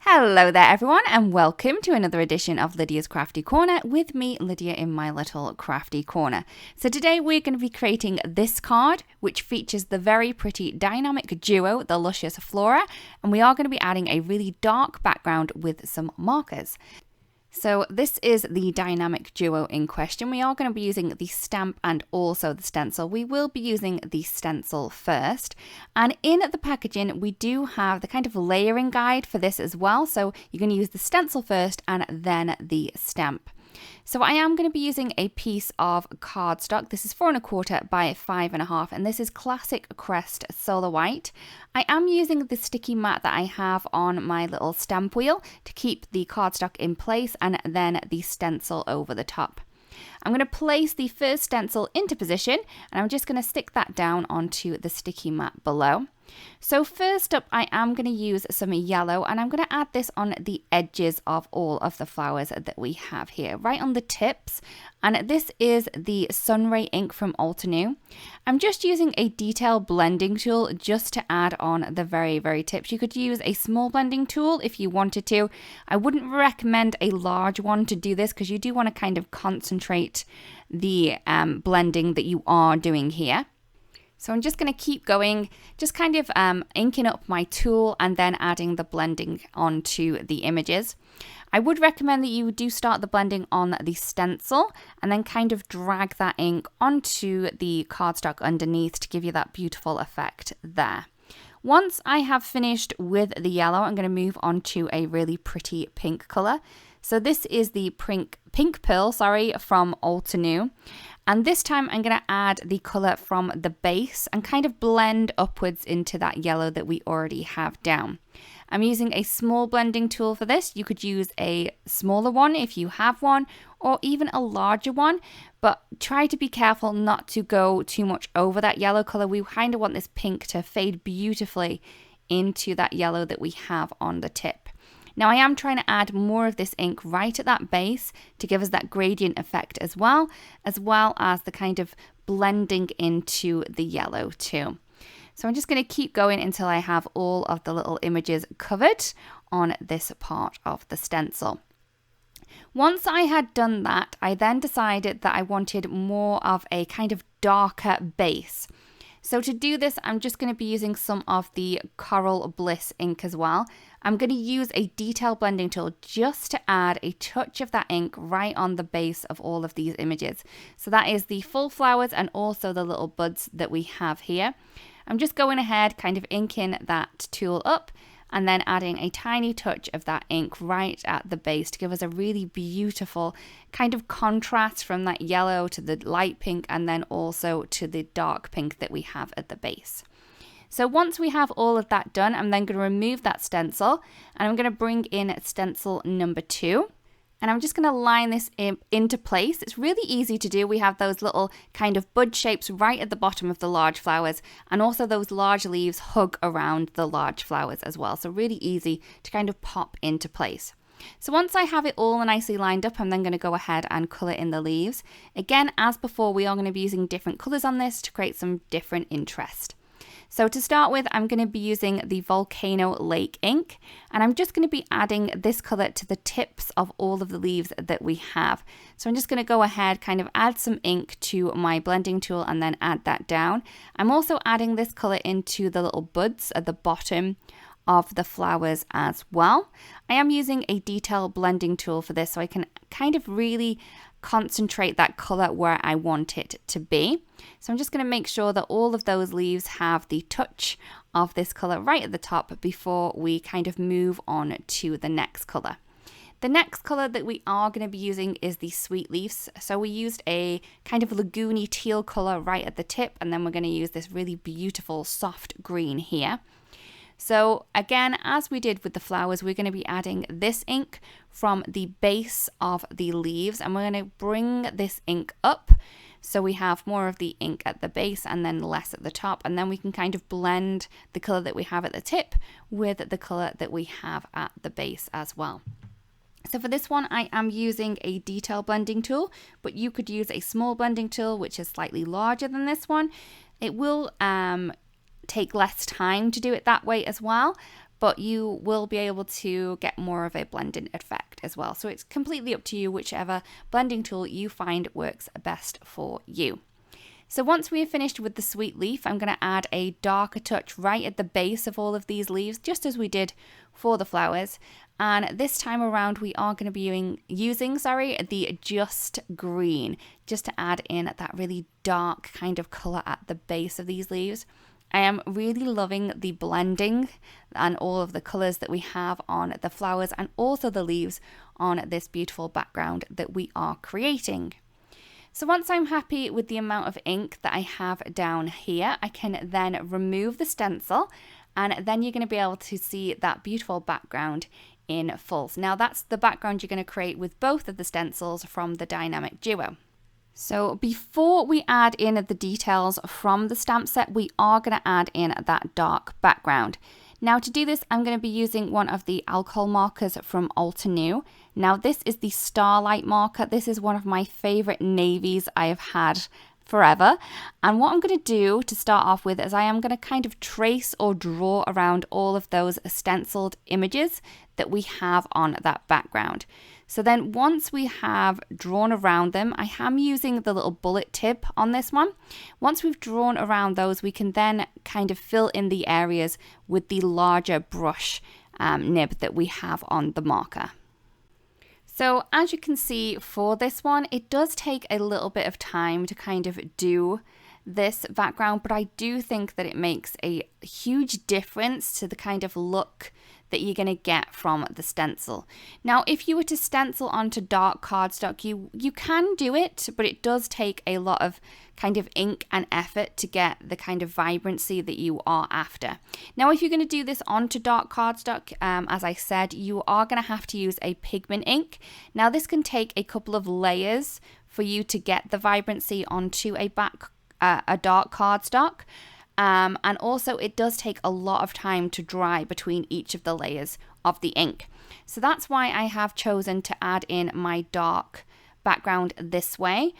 Hello there everyone and welcome to another edition of Lydia's Crafty Corner with me, Lydia, in my little crafty corner. So today we're going to be creating this card which features the very pretty dynamic duo, the Luscious Flora, and we are going to be adding a really dark background with some markers. So this is the dynamic duo in question. We are going to be using the stamp and also the stencil. We will be using the stencil first. And in the packaging, we do have the kind of layering guide for this as well. So you're going to use the stencil first and then the stamp. So I am going to be using a piece of cardstock. This is 4 1/4 by 5 1/2, and this is Classic Crest Solar White. I am using the sticky mat that I have on my little stamp wheel to keep the cardstock in place and then the stencil over the top. I'm going to place the first stencil into position and I'm just going to stick that down onto the sticky mat below. So first up, I am going to use some yellow and I'm going to add this on the edges of all of the flowers that we have here, right on the tips. And this is the Sunray ink from Altenew. I'm just using a detail blending tool just to add on the very tips. You could use a small blending tool if you wanted to. I wouldn't recommend a large one to do this because you do want to kind of concentrate the blending that you are doing here. So I'm just going to keep going, just kind of inking up my tool and then adding the blending onto the images. I would recommend that you do start the blending on the stencil and then kind of drag that ink onto the cardstock underneath to give you that beautiful effect there. Once I have finished with the yellow, I'm going to move on to a really pretty pink colour. So this is the Pink Pearl from Altenew. And this time I'm going to add the colour from the base and kind of blend upwards into that yellow that we already have down. I'm using a small blending tool for this. You could use a smaller one if you have one, or even a larger one, but try to be careful not to go too much over that yellow colour. We kind of want this pink to fade beautifully into that yellow that we have on the tip. Now I am trying to add more of this ink right at that base to give us that gradient effect as well as the kind of blending into the yellow too. So I'm just going to keep going until I have all of the little images covered on this part of the stencil. Once I had done that, I then decided that I wanted more of a kind of darker base. So to do this, I'm just going to be using some of the Coral Bliss ink as well. I'm going to use a detail blending tool just to add a touch of that ink right on the base of all of these images. So that is the full flowers and also the little buds that we have here. I'm just going ahead, kind of inking that tool up and then adding a tiny touch of that ink right at the base to give us a really beautiful kind of contrast from that yellow to the light pink and then also to the dark pink that we have at the base. So once we have all of that done, I'm then going to remove that stencil and I'm going to bring in stencil number 2. And I'm just going to line this into place. It's really easy to do. We have those little kind of bud shapes right at the bottom of the large flowers, and also those large leaves hug around the large flowers as well. So really easy to kind of pop into place. So once I have it all nicely lined up, I'm then going to go ahead and colour in the leaves. Again, as before, we are going to be using different colours on this to create some different interest. So to start with, I'm going to be using the Volcano Lake ink, and I'm just going to be adding this colour to the tips of all of the leaves that we have. So I'm just going to go ahead, kind of add some ink to my blending tool and then add that down. I'm also adding this colour into the little buds at the bottom of the flowers as well. I am using a detail blending tool for this so I can kind of really concentrate that colour where I want it to be. So I'm just going to make sure that all of those leaves have the touch of this colour right at the top before we kind of move on to the next colour. The next colour that we are going to be using is the Sweet Leaves. So we used a kind of lagoony teal colour right at the tip, and then we're going to use this really beautiful soft green here. So again, as we did with the flowers, we're going to be adding this ink from the base of the leaves, and we're going to bring this ink up so we have more of the ink at the base and then less at the top, and then we can kind of blend the colour that we have at the tip with the colour that we have at the base as well. So for this one, I am using a detail blending tool, but you could use a small blending tool which is slightly larger than this one. It will take less time to do it that way as well, but you will be able to get more of a blending effect as well. So it's completely up to you, whichever blending tool you find works best for you. So once we have finished with the sweet leaf, I'm going to add a darker touch right at the base of all of these leaves, just as we did for the flowers. And this time around, we are going to be using the Just Green, just to add in that really dark kind of color at the base of these leaves. I am really loving the blending and all of the colors that we have on the flowers and also the leaves on this beautiful background that we are creating. So once I'm happy with the amount of ink that I have down here, I can then remove the stencil, and then you're going to be able to see that beautiful background in full. Now that's the background you're going to create with both of the stencils from the Dynamic Duo. So before we add in the details from the stamp set, we are going to add in that dark background. Now to do this, I'm going to be using one of the alcohol markers from Altenew. Now this is the Starlight marker. This is one of my favorite navies I have had forever. And what I'm going to do to start off with is I am going to kind of trace or draw around all of those stenciled images that we have on that background. So then once we have drawn around them, I am using the little bullet tip on this one. Once we've drawn around those, we can then kind of fill in the areas with the larger brush nib that we have on the marker. So as you can see for this one, it does take a little bit of time to kind of do this background, but I do think that it makes a huge difference to the kind of look that you're going to get from the stencil. Now, if you were to stencil onto dark cardstock, you can do it, but it does take a lot of kind of ink and effort to get the kind of vibrancy that you are after. Now, if you're going to do this onto dark cardstock, as I said, you are going to have to use a pigment ink. Now, this can take a couple of layers for you to get the vibrancy onto a dark cardstock. And also it does take a lot of time to dry between each of the layers of the ink. So that's why I have chosen to add in my dark background this way.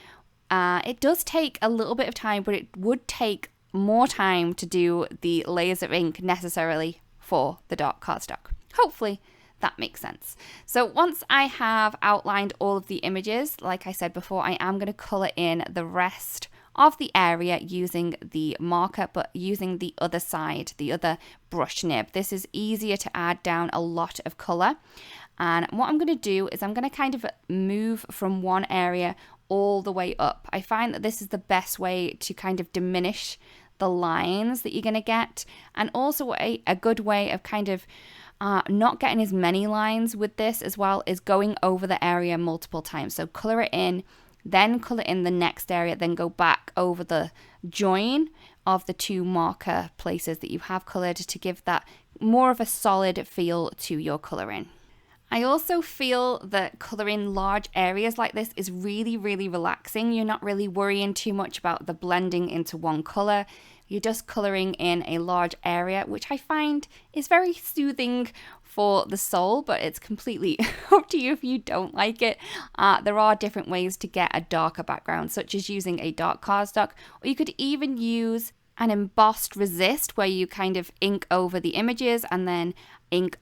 It does take a little bit of time, but it would take more time to do the layers of ink necessarily for the dark cardstock. Hopefully that makes sense. So once I have outlined all of the images, like I said before, I am going to color in the rest of the area using the marker, but using the other side, the other brush nib. This is easier to add down a lot of color. And what I'm going to do is I'm going to kind of move from one area all the way up. I find that this is the best way to kind of diminish the lines that you're going to get, and also a good way of kind of not getting as many lines with this, as well as going over the area multiple times. So color it in, then color in the next area, then go back over the join of the two marker places that you have colored to give that more of a solid feel to your coloring. I also feel that coloring large areas like this is really, really relaxing. You're not really worrying too much about the blending into one color. You're just coloring in a large area, which I find is very soothing for the soul, but it's completely up to you if you don't like it. There are different ways to get a darker background, such as using a dark cardstock, or you could even use an embossed resist where you kind of ink over the images and then ink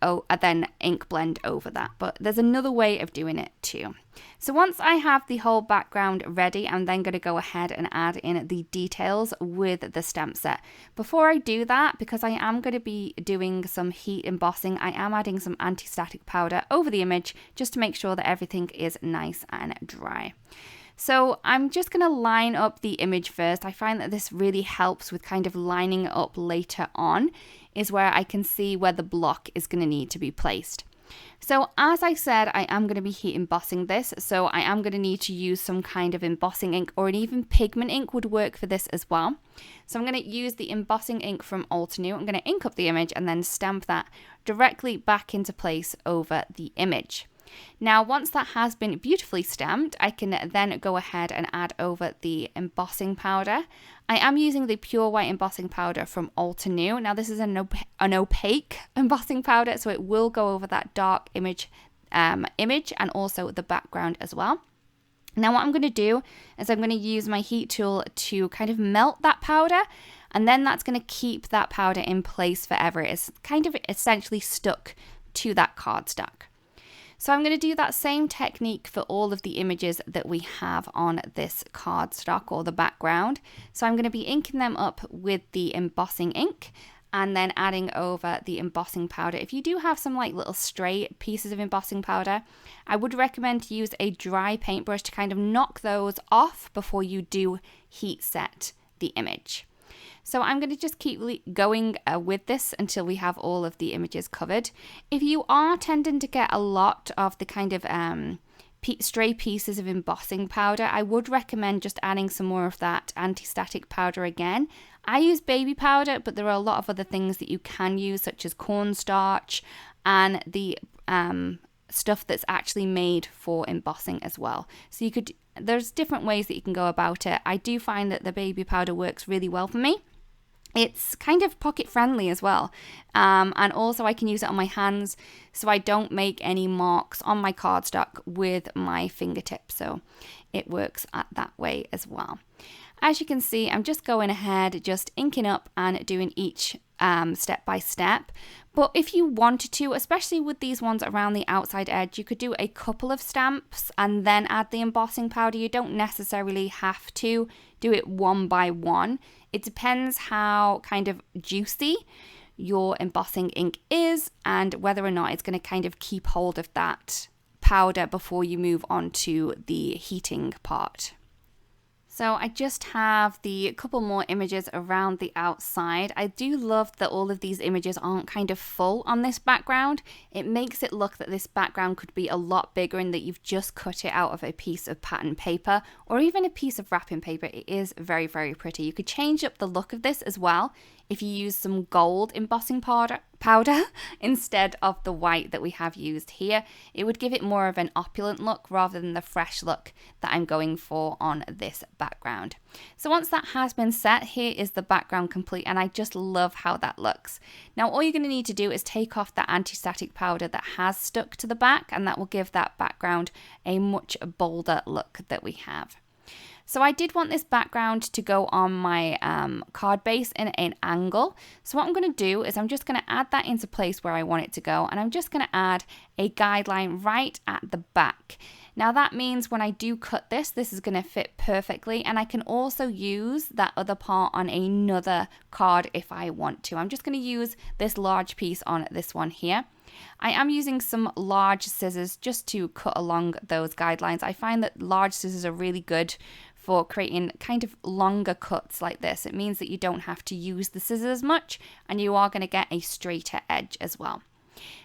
blend over that. But there's another way of doing it too. So once I have the whole background ready, I'm then going to go ahead and add in the details with the stamp set. Before I do that, because I am going to be doing some heat embossing, I am adding some anti-static powder over the image just to make sure that everything is nice and dry. So I'm just going to line up the image first. I find that this really helps with kind of lining it up later on, is where I can see where the block is going to need to be placed. So as I said, I am going to be heat embossing this, so I am going to need to use some kind of embossing ink, or even pigment ink would work for this as well. So I'm going to use the embossing ink from Altenew. I'm going to ink up the image and then stamp that directly back into place over the image. Now, once that has been beautifully stamped, I can then go ahead and add over the embossing powder. I am using the pure white embossing powder from Altenew. Now, this is an opaque embossing powder, so it will go over that dark image and also the background as well. Now, what I'm going to do is I'm going to use my heat tool to kind of melt that powder, And then that's going to keep that powder in place forever. It's kind of essentially stuck to that cardstock. So I'm going to do that same technique for all of the images that we have on this cardstock or the background. So I'm going to be inking them up with the embossing ink and then adding over the embossing powder. If you do have some like little stray pieces of embossing powder, I would recommend to use a dry paintbrush to kind of knock those off before you do heat set the image. So I'm going to just keep going with this until we have all of the images covered. If you are tending to get a lot of the kind of stray pieces of embossing powder, I would recommend just adding some more of that anti-static powder again. I use baby powder, but there are a lot of other things that you can use, such as cornstarch and the stuff that's actually made for embossing as well. So there's different ways that you can go about it. I do find that the baby powder works really well for me. It's kind of pocket friendly as well. And also I can use it on my hands so I don't make any marks on my cardstock with my fingertips. So it works that way as well. As you can see, I'm just going ahead, just inking up and doing each step by step. But if you wanted to, especially with these ones around the outside edge, you could do a couple of stamps and then add the embossing powder. You don't necessarily have to do it one by one. It depends how kind of juicy your embossing ink is and whether or not it's going to kind of keep hold of that powder before you move on to the heating part. So I just have the couple more images around the outside. I do love that all of these images aren't kind of full on this background. It makes it look that this background could be a lot bigger and that you've just cut it out of a piece of pattern paper or even a piece of wrapping paper. It is very, very pretty. You could change up the look of this as well if you use some gold embossing powder instead of the white that we have used here. It would give it more of an opulent look rather than the fresh look that I'm going for on this background. So once that has been set, here is the background complete, and I just love how that looks. Now all you're going to need to do is take off that anti-static powder that has stuck to the back, and that will give that background a much bolder look that we have. So I did want this background to go on my card base in an angle. So what I'm going to do is I'm just going to add that into place where I want it to go. And I'm just going to add a guideline right at the back. Now that means when I do cut this is going to fit perfectly. And I can also use that other part on another card if I want to. I'm just going to use this large piece on this one here. I am using some large scissors just to cut along those guidelines. I find that large scissors are really good for creating kind of longer cuts like this. It means that you don't have to use the scissors as much and you are going to get a straighter edge as well.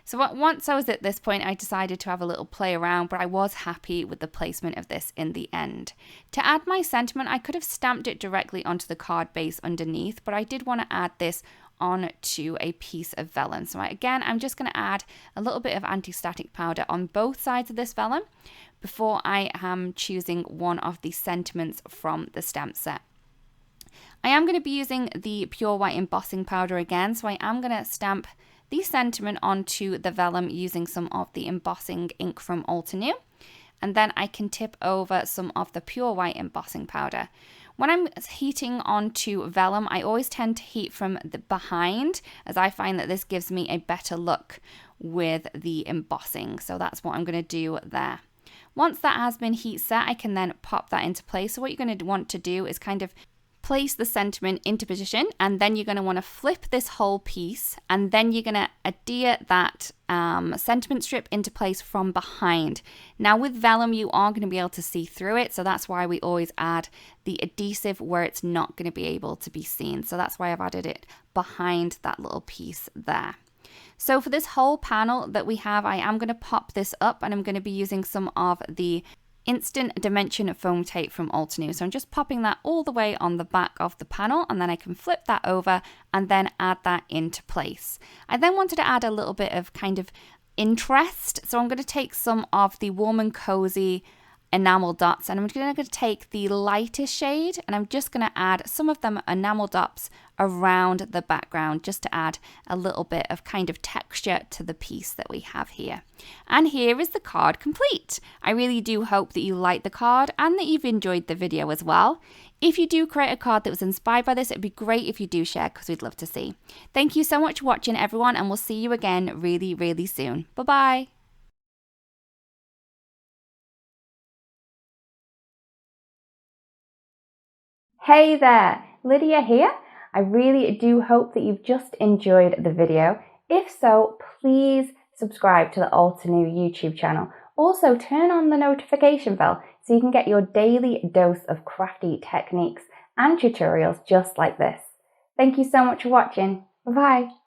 So once I was at this point, I decided to have a little play around, but I was happy with the placement of this in the end. To add my sentiment, I could have stamped it directly onto the card base underneath, but I did want to add this onto a piece of vellum. So again, I'm just going to add a little bit of anti-static powder on both sides of this vellum before I am choosing one of the sentiments from the stamp set. I am going to be using the pure white embossing powder again, so I am going to stamp the sentiment onto the vellum using some of the embossing ink from Altenew, and then I can tip over some of the pure white embossing powder. When I'm heating onto vellum, I always tend to heat from the behind, as I find that this gives me a better look with the embossing. So that's what I'm going to do there. Once that has been heat set, I can then pop that into place. So what you're going to want to do is kind of place the sentiment into position, and then you're going to want to flip this whole piece, and then you're going to adhere that sentiment strip into place from behind. Now with vellum, you are going to be able to see through it, so that's why we always add the adhesive where it's not going to be able to be seen. So that's why I've added it behind that little piece there. So for this whole panel that we have, I am going to pop this up, and I'm going to be using some of the Instant Dimension foam tape from Altenew. So I'm just popping that all the way on the back of the panel, and then I can flip that over and then add that into place. I then wanted to add a little bit of kind of interest. So I'm going to take some of the Warm and Cozy enamel dots, and I'm going to take the lightest shade and I'm just going to add some of them enamel dots around the background just to add a little bit of kind of texture to the piece that we have here. And here is the card complete. I really do hope that you like the card and that you've enjoyed the video as well. If you do create a card that was inspired by this, it'd be great if you do share because we'd love to see. Thank you so much for watching, everyone, and we'll see you again really, really soon. Bye-bye. Hey there, Lydia here. I really do hope that you've just enjoyed the video. If so, please subscribe to the Alter New YouTube channel. Also, turn on the notification bell so you can get your daily dose of crafty techniques and tutorials just like this. Thank you so much for watching. Bye-bye.